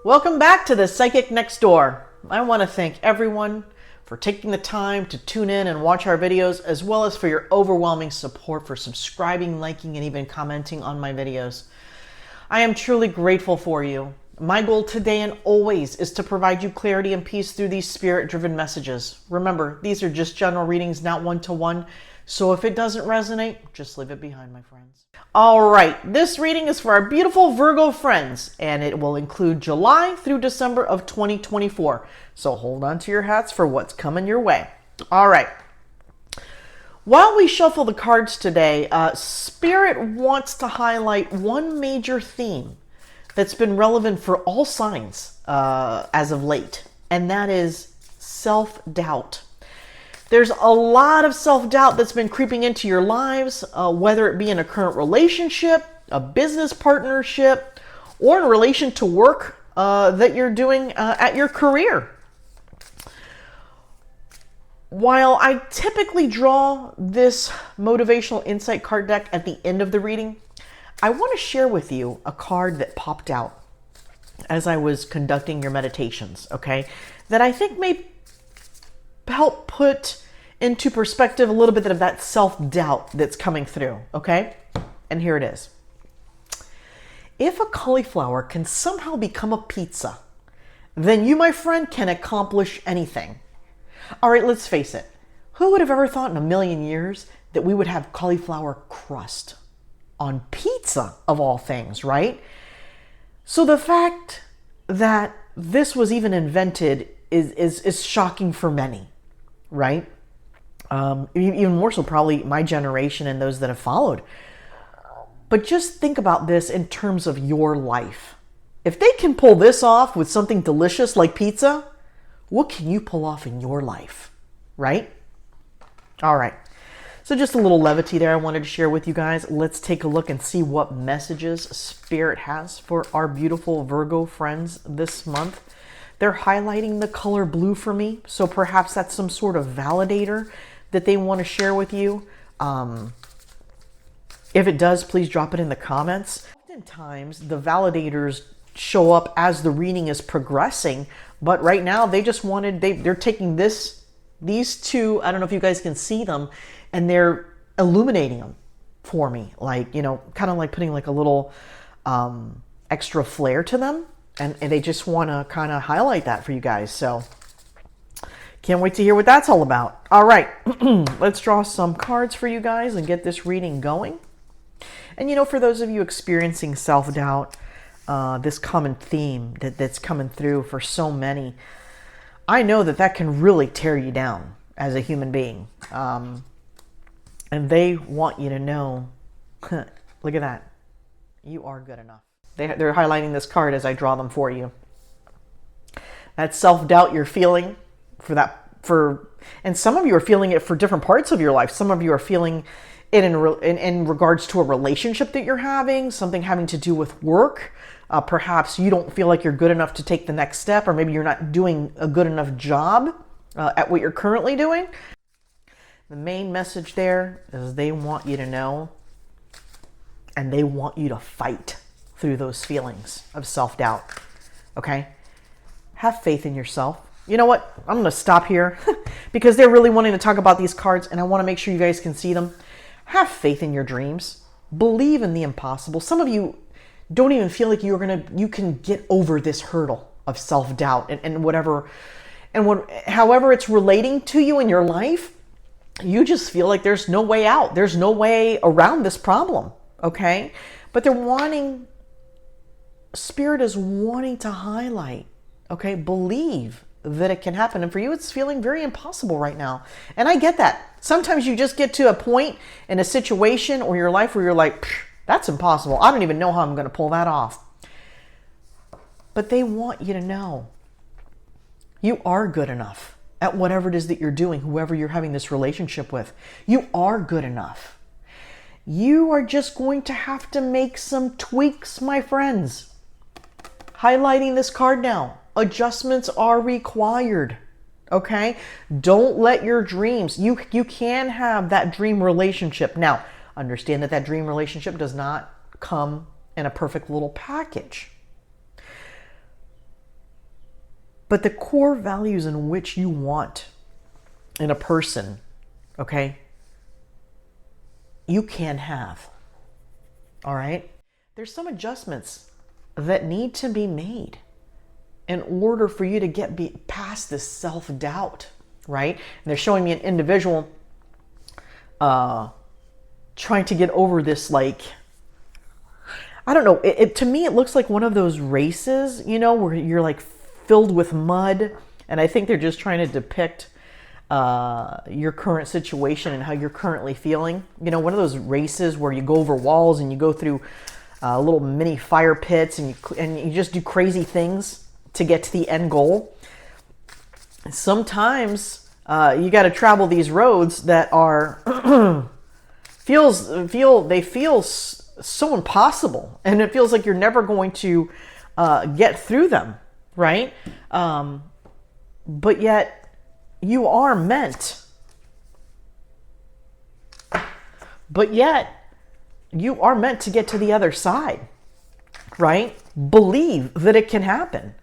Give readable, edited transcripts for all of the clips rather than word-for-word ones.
Welcome back to the Psychic Next Door. I want to thank everyone for taking the time to tune in and watch our videos, as well as for your overwhelming support for subscribing, liking, and even commenting on my videos. I am truly grateful for you. My goal today and always is to provide you clarity and peace through these spirit-driven messages. Remember, these are just general readings, not one-to-one. So if it doesn't resonate, just leave it behind, my friends. All right, this reading is for our beautiful Virgo friends, and it will include July through December of 2024. So hold on to your hats for what's coming your way. All right. While we shuffle the cards today, Spirit wants to highlight one major theme that's been relevant for all signs as of late, and that is self-doubt. There's a lot of self-doubt that's been creeping into your lives, whether it be in a current relationship, a business partnership, or in relation to work that you're doing at your career. While I typically draw this motivational insight card deck at the end of the reading, I want to share with you a card that popped out as I was conducting your meditations, okay? That I think may help put into perspective a little bit of that self-doubt that's coming through, okay? And here it is. If a cauliflower can somehow become a pizza, then you, my friend, can accomplish anything. All right, let's face it. Who would have ever thought in a million years that we would have cauliflower crust on pizza, of all things, right? So the fact that this was even invented is shocking for many, right? Even more so probably my generation and those that have followed. But just think about this in terms of your life. If they can pull this off with something delicious like pizza, what can you pull off in your life, right? All right. So just a little levity there I wanted to share with you guys. Let's take a look and see what messages Spirit has for our beautiful Virgo friends this month. They're highlighting the color blue for me, so perhaps that's some sort of validator that they want to share with you. If it does, please drop it in the comments. Oftentimes, the validators show up as the reading is progressing, but right now they just wanted, they're taking these two, I don't know if you guys can see them, and they're illuminating them for me, like, you know, kind of like putting like a little extra flair to them. And they just want to kind of highlight that for you guys. So can't wait to hear what that's all about. All right, let's draw some cards for you guys and get this reading going. And, you know, for those of you experiencing self-doubt, this common theme that's coming through for so many, I know that can really tear you down as a human being. And they want you to know, look at that, you are good enough. They're highlighting this card as I draw them for you. That self-doubt you're feeling and some of you are feeling it for different parts of your life. Some of you are feeling it in regards to a relationship that you're having, something having to do with work. Perhaps you don't feel like you're good enough to take the next step, or maybe you're not doing a good enough job at what you're currently doing. The main message there is they want you to know, and they want you to fight through those feelings of self-doubt, okay? Have faith in yourself. You know what? I'm going to stop here because they're really wanting to talk about these cards, and I want to make sure you guys can see them. Have faith in your dreams. Believe in the impossible. Some of you don't even feel like you can get over this hurdle of self-doubt however it's relating to you in your life. You just feel like there's no way out. There's no way around this problem, okay? But Spirit is wanting to highlight, okay, believe that it can happen. And for you, it's feeling very impossible right now. And I get that. Sometimes you just get to a point in a situation or your life where you're like, that's impossible. I don't even know how I'm going to pull that off. But they want you to know you are good enough at whatever it is that you're doing, whoever you're having this relationship with. You are good enough. You are just going to have to make some tweaks, my friends. Highlighting this card now. Adjustments are required. Okay? Don't let your dreams, you can have that dream relationship. Now, understand that dream relationship does not come in a perfect little package. But the core values in which you want in a person, okay, you can have. All right? There's some adjustments that need to be made in order for you to get past this self-doubt, right? And they're showing me an individual trying to get over this, like, I don't know, to me it looks like one of those races, you know, where you're like filled with mud, and I think they're just trying to depict your current situation and how you're currently feeling. You know, one of those races where you go over walls and you go through little mini fire pits, and you just do crazy things to get to the end goal. Sometimes you got to travel these roads that are feel so impossible, and it feels like you're never going to get through them, right? But yet you are meant. But yet you are meant to get to the other side, right? Believe that it can happen.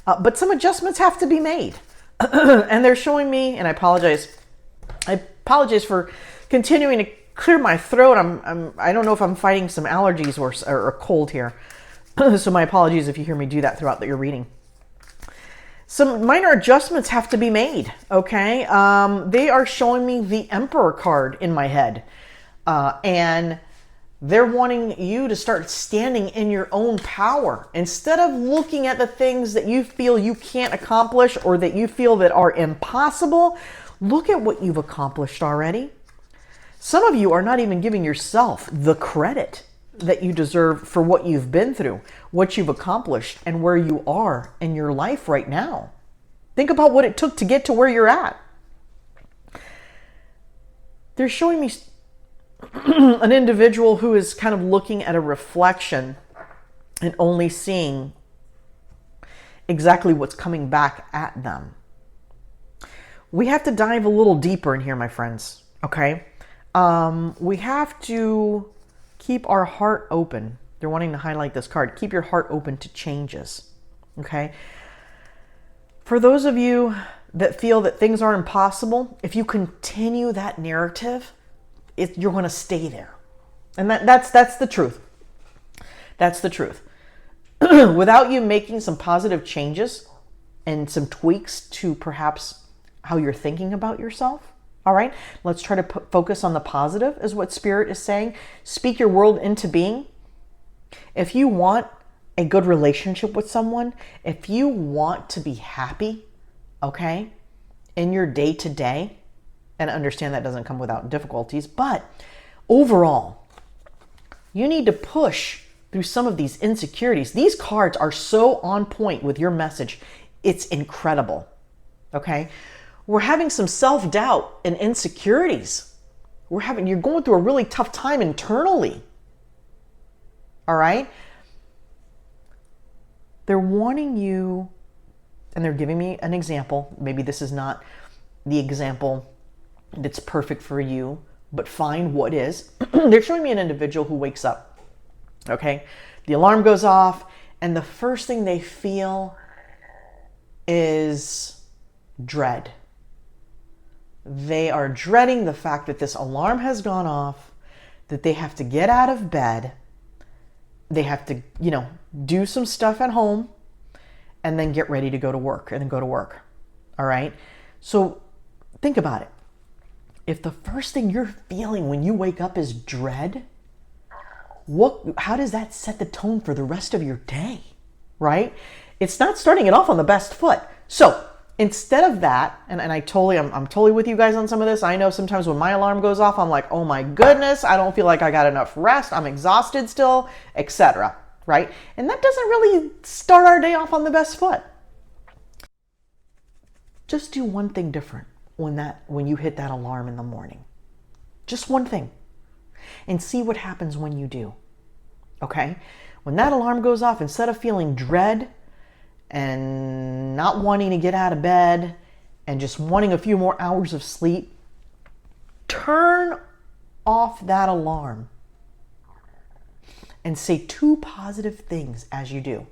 But some adjustments have to be made. And they're showing me, and I apologize for continuing to clear my throat. I don't know if I'm fighting some allergies or a cold here. So my apologies if you hear me do that throughout your reading. Some minor adjustments have to be made, okay? They are showing me the Emperor card in my head. And they're wanting you to start standing in your own power. Instead of looking at the things that you feel you can't accomplish or that you feel that are impossible, look at what you've accomplished already. Some of you are not even giving yourself the credit that you deserve for what you've been through, what you've accomplished, and where you are in your life right now. Think about what it took to get to where you're at. They're showing me an individual who is kind of looking at a reflection and only seeing exactly what's coming back at them. We have to dive a little deeper in here, my friends, okay? We have to keep our heart open. They're wanting to highlight this card. Keep your heart open to changes, okay? For those of you that feel that things are impossible, if you continue that narrative, you're going to stay there. And that's the truth. That's the truth. Without you making some positive changes and some tweaks to perhaps how you're thinking about yourself, all right? Let's try to focus on the positive, is what Spirit is saying. Speak your world into being. If you want a good relationship with someone, if you want to be happy, okay, in your day-to-day, and understand that doesn't come without difficulties, but overall, you need to push through some of these insecurities. These cards are so on point with your message. It's incredible, okay? We're having some self-doubt and insecurities. You're going through a really tough time internally, all right? They're wanting you, and they're giving me an example. Maybe this is not the example that's perfect for you, but find what is. They're showing me an individual who wakes up, okay? The alarm goes off, and the first thing they feel is dread. They are dreading the fact that this alarm has gone off, that they have to get out of bed, they have to, do some stuff at home, and then get ready to go to work, all right? So think about it. If the first thing you're feeling when you wake up is dread, how does that set the tone for the rest of your day, right? It's not starting it off on the best foot. So instead of that, and I'm totally with you guys on some of this. I know sometimes when my alarm goes off, I'm like, oh my goodness, I don't feel like I got enough rest. I'm exhausted still, etc., right? And that doesn't really start our day off on the best foot. Just do one thing different when you hit that alarm in the morning. Just one thing. And see what happens when you do. Okay? When that alarm goes off, instead of feeling dread and not wanting to get out of bed and just wanting a few more hours of sleep, turn off that alarm and say 2 positive things as you do.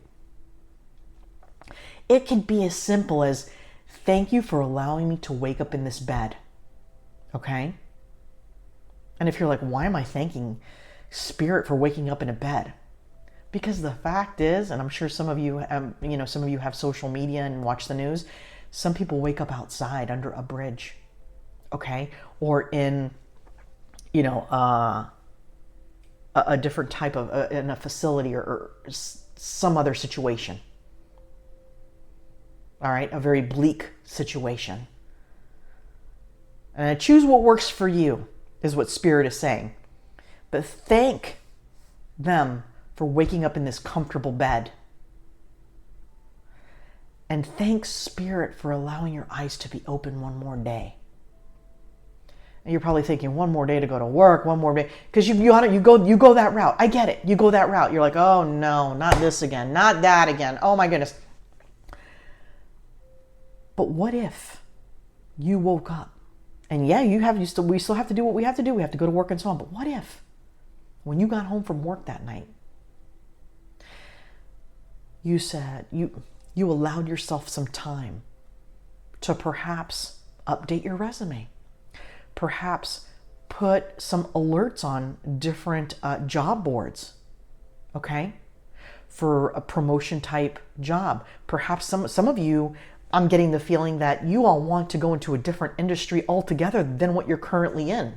It can be as simple as, thank you for allowing me to wake up in this bed. Okay? And if you're like, why am I thanking Spirit for waking up in a bed? Because the fact is, and I'm sure some of you, some of you have social media and watch the news. Some people wake up outside under a bridge, okay, or in, a different type of in a facility or some other situation. All right, a very bleak situation. And choose what works for you, is what Spirit is saying. But thank them for waking up in this comfortable bed. And thank Spirit for allowing your eyes to be open one more day. And you're probably thinking, one more day to go to work, one more day, because you go that route. I get it. You go that route. You're like, oh no, not this again, not that again. Oh my goodness. But what if you woke up and we still have to do what we have to do. We have to go to work and so on. But what if when you got home from work that night, you said, you allowed yourself some time to perhaps update your resume, perhaps put some alerts on different job boards, okay, for a promotion type job. Perhaps some of you, I'm getting the feeling that you all want to go into a different industry altogether than what you're currently in.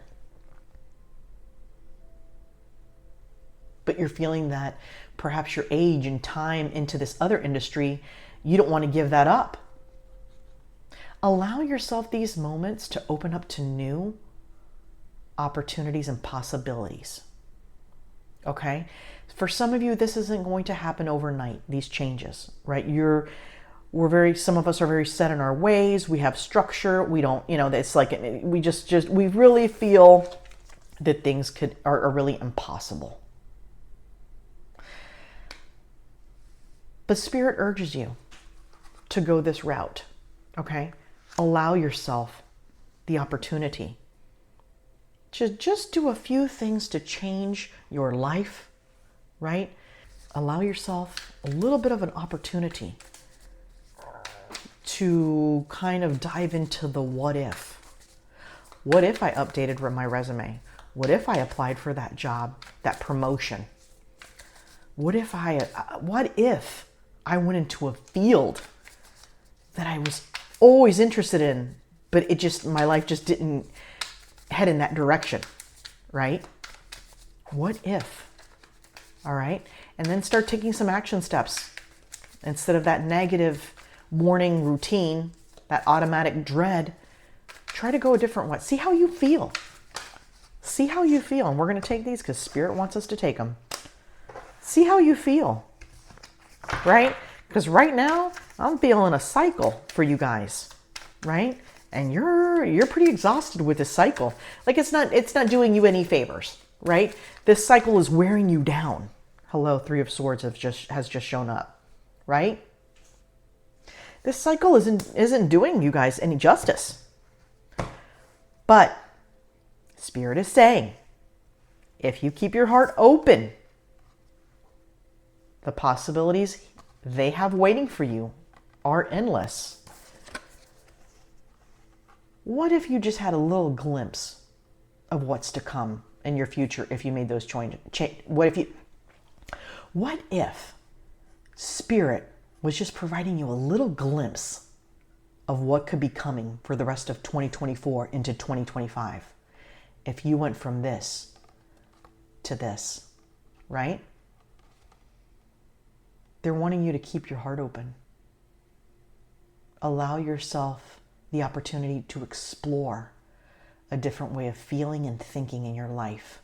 But you're feeling that perhaps your age and time into this other industry, you don't want to give that up. Allow yourself these moments to open up to new opportunities and possibilities. Okay? For some of you, this isn't going to happen overnight, these changes, right? Some of us are very set in our ways. We have structure. We don't, it's like, we really feel that things are really impossible. But Spirit urges you to go this route, okay? Allow yourself the opportunity to just do a few things to change your life, right? Allow yourself a little bit of an opportunity to kind of dive into the what if. What if I updated my resume? What if I applied for that job, that promotion? What if I went into a field that I was always interested in, but my life just didn't head in that direction, right? What if? All right? And then start taking some action steps. Instead of that negative morning routine, that automatic dread, try to go a different way. See how you feel. See how you feel. And we're going to take these because Spirit wants us to take them. See how you feel. Right? Because right now, I'm feeling a cycle for you guys, right? And you're pretty exhausted with this cycle. Like it's not doing you any favors, right? This cycle is wearing you down. Hello, Three of Swords has just shown up, right? This cycle isn't doing you guys any justice. But Spirit is saying, if you keep your heart open, the possibilities they have waiting for you are endless. What if you just had a little glimpse of what's to come in your future if you made those changes? What if Spirit was just providing you a little glimpse of what could be coming for the rest of 2024 into 2025? If you went from this to this, right? They're wanting you to keep your heart open. Allow yourself the opportunity to explore a different way of feeling and thinking in your life.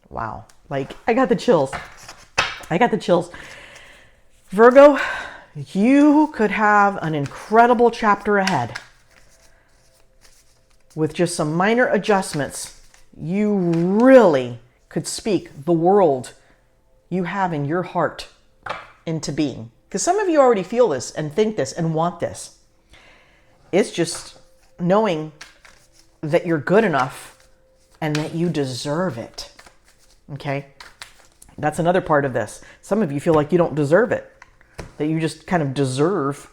Wow. Like, I got the chills. Virgo, you could have an incredible chapter ahead. With just some minor adjustments, you really could speak the world you have in your heart into being. Because some of you already feel this and think this and want this. It's just knowing that you're good enough and that you deserve it. Okay? That's another part of this. Some of you feel like you don't deserve it. that you just kind of deserve.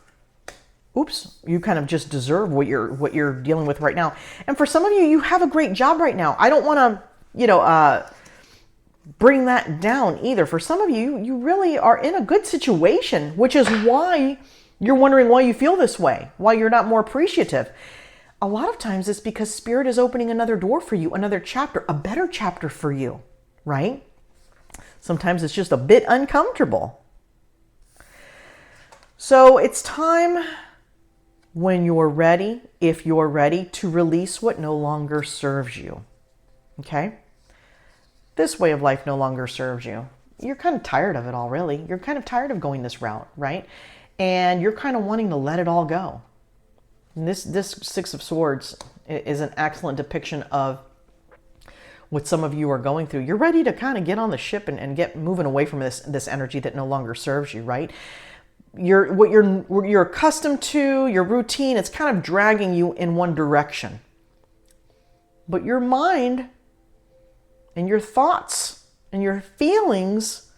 Oops, you kind of just deserve what you're dealing with right now. And for some of you, you have a great job right now. I don't want to, bring that down either. For some of you, you really are in a good situation, which is why you're wondering why you feel this way, why you're not more appreciative. A lot of times it's because Spirit is opening another door for you, another chapter, a better chapter for you, right? Sometimes it's just a bit uncomfortable. So it's time, when you're ready, if you're ready, to release what no longer serves you. Okay? This way of life no longer serves you. You're kind of tired of it all, really. You're kind of tired of going this route, right? And you're kind of wanting to let it all go. And this Six of Swords is an excellent depiction of what some of you are going through. You're ready to kind of get on the ship and get moving away from this energy that no longer serves you, right? What you're accustomed to, your routine, it's kind of dragging you in one direction. But your mind and your thoughts and your feelings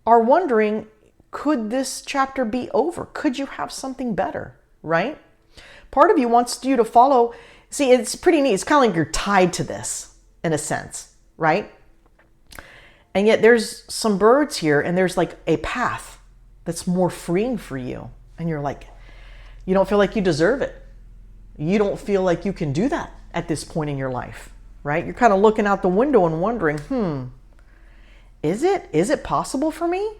are wondering, could this chapter be over? Could you have something better, right? Part of you wants you to follow. See, it's pretty neat. It's kind of like you're tied to this in a sense, right? And yet there's some birds here and there's like a path that's more freeing for you. And you're like, you don't feel like you deserve it. You don't feel like you can do that at this point in your life, right? You're kind of looking out the window and wondering, is it possible for me?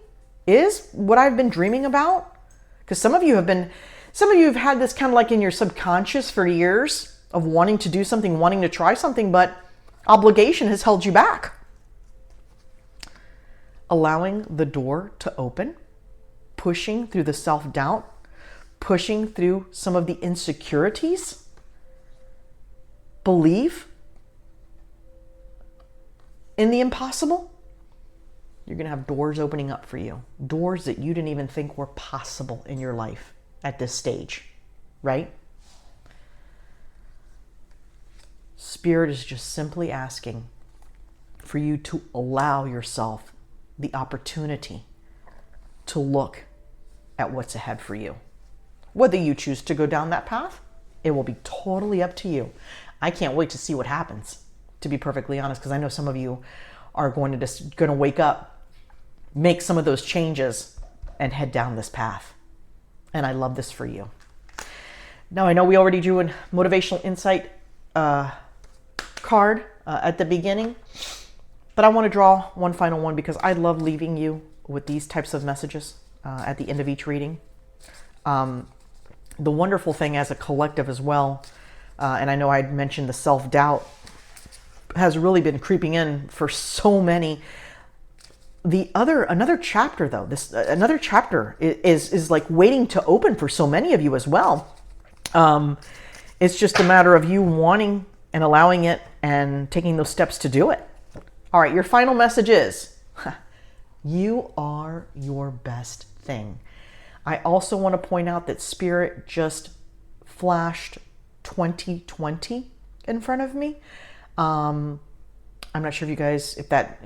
Is what I've been dreaming about? Because some of you have had this kind of like in your subconscious for years of wanting to do something, wanting to try something, but obligation has held you back. Allowing the door to open, pushing through the self-doubt, pushing through some of the insecurities, believe in the impossible. You're going to have doors opening up for you. Doors that you didn't even think were possible in your life at this stage, right? Spirit is just simply asking for you to allow yourself the opportunity to look at what's ahead for you. Whether you choose to go down that path, it will be totally up to you. I can't wait to see what happens, to be perfectly honest, because I know some of you are going to wake up, make some of those changes, and head down this path. And I love this for you. Now, I know we already drew a motivational insight card at the beginning, but I want to draw one final one because I love leaving you with these types of messages at the end of each reading. The wonderful thing as a collective as well, and I know I'd mentioned the self-doubt has really been creeping in for so many. Another chapter though, another chapter is like waiting to open for so many of you as well. It's just a matter of you wanting and allowing it and taking those steps to do it. All right, your final message is, you are your best thing. I also want to point out that Spirit just flashed 2020 in front of me. I'm not sure if you guys, if that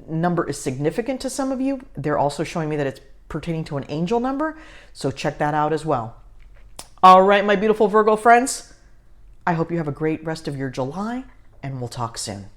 number is significant to some of you. They're also showing me that it's pertaining to an angel number, so check that out as well. All right, my beautiful Virgo friends, I hope you have a great rest of your July, and we'll talk soon.